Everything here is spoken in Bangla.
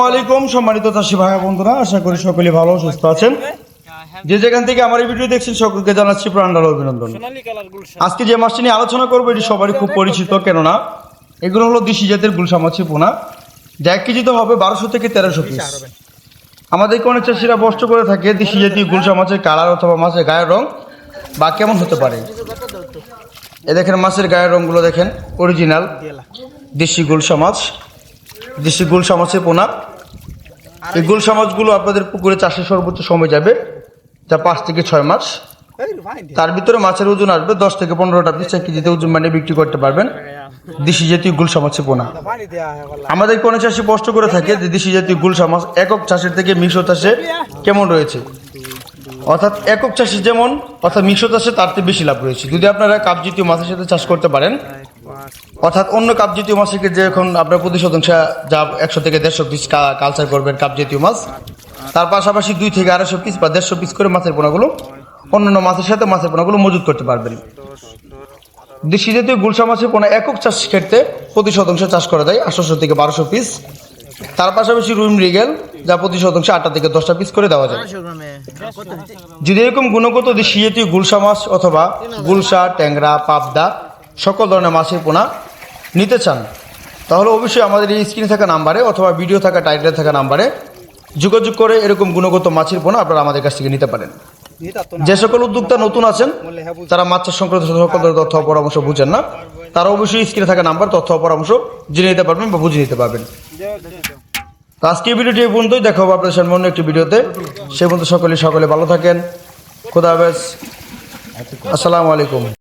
ওয়ালাইকুম সম্মানিত চাষি ভাই বন্ধুরা, আশা করি সকলে ভালো সুস্থ আছেন। যে যেখান থেকে আমার এই ভিডিও দেখছেন সকলকে জানাচ্ছি প্রাণঢালা অভিনন্দন। আজকে যে মাছটি নিয়ে আলোচনা করবো এটি সবারই খুব পরিচিত, কেননা এগুলো হলো দেশি জাতের গুলশা মাছি পোনা, যা 1 কেজিতে হবে 1200 থেকে 1300 পিস। আমাদেরকে অনেক চাষিরা প্রশ্ন করে থাকে দেশি জাতীয় গুলশা মাছের কালার অথবা মাছের গায়ের রং বা কেমন হতে পারে। এ দেখেন মাছের গায়ের রঙগুলো দেখেন, অরিজিনাল দেশি গুলশা মাছ, দেশি গুলশা মাছের পোনা। এই গুলশা মাছগুলো আপনাদের পুকুরে চাষের সর্বোচ্চ সময় যাবে যা 5 থেকে 6 মাস। তার ভিতরে মাছের ওজন আসবে 10 থেকে 15টা পিস, 1 কেজিতে ওজন মানে বিক্রি করতে পারবেন দেশি জাতীয় গুলশা মাছের পোনা। আমাদের কোনো চাষি প্রশ্ন করে থাকে যে দেশি জাতীয় গুলশা মাছ একক চাষের থেকে মিশ্র চাষে কেমন রয়েছে, অর্থাৎ একক চাষে যেমন অর্থাৎ মিশ্র চাষে তার থেকে বেশি লাভ রয়েছে যদি আপনারা কাপ জাতীয় মাছের সাথে চাষ করতে পারেন। অর্থাৎ অন্য কাপ জাতীয় মাছ থেকে যে এখন আপনার প্রতি শতাংশ যা 100 থেকে 150 পিস কালচার করবেন কাপ জাতীয় মাছ, তার পাশাপাশি 2 থেকে 250 পিস বা 150 পিস করে মাছের পোনাগুলো অন্যান্য মাছের সাথে মাছের পোনাগুলো মজুত করতে পারবেন। দেশি জাতীয় গুলশা মাছের পোনা একক চাষ ক্ষেত্রে প্রতি শতাংশ চাষ করা যায় 800 থেকে 1200 পিস। তার পাশাপাশি রুই মৃগেল যা প্রতি শতাংশ 8টা থেকে 10টা পিস করে দেওয়া যায়। যদি এরকম গুণগত দেশি জাতীয় গুলশা মাছ অথবা গুলশা, ট্যাংরা, পাবদা সকল ধরনের মাছের পোনা নিতে চান, তাহলে অবশ্যই আমাদের এই স্ক্রিনে থাকা নাম্বারে অথবা ভিডিও থাকা টাইটেলে থাকা নাম্বারে যোগাযোগ করে এরকম গুণগত মাছের পোনা আপনারা আমাদের কাছ থেকে নিতে পারেন। যে সকল উদ্যোক্তা নতুন আছেন, তারা মাছ চাষ সংক্রান্ত সকল তথ্য পরামর্শ বুঝেন না, তারা অবশ্যই স্ক্রিনে থাকা নাম্বার তথ্য পরামর্শ জেনে নিতে পারবেন বা বুঝে নিতে পারবেন। তো আজকে এই ভিডিওটি এই পর্যন্তই, দেখা হবে আপনাদের সামনে অন্য একটি ভিডিওতে। সে পর্যন্ত সকলে ভালো থাকেন। খোদা হাফেজ, আসসালামু আলাইকুম।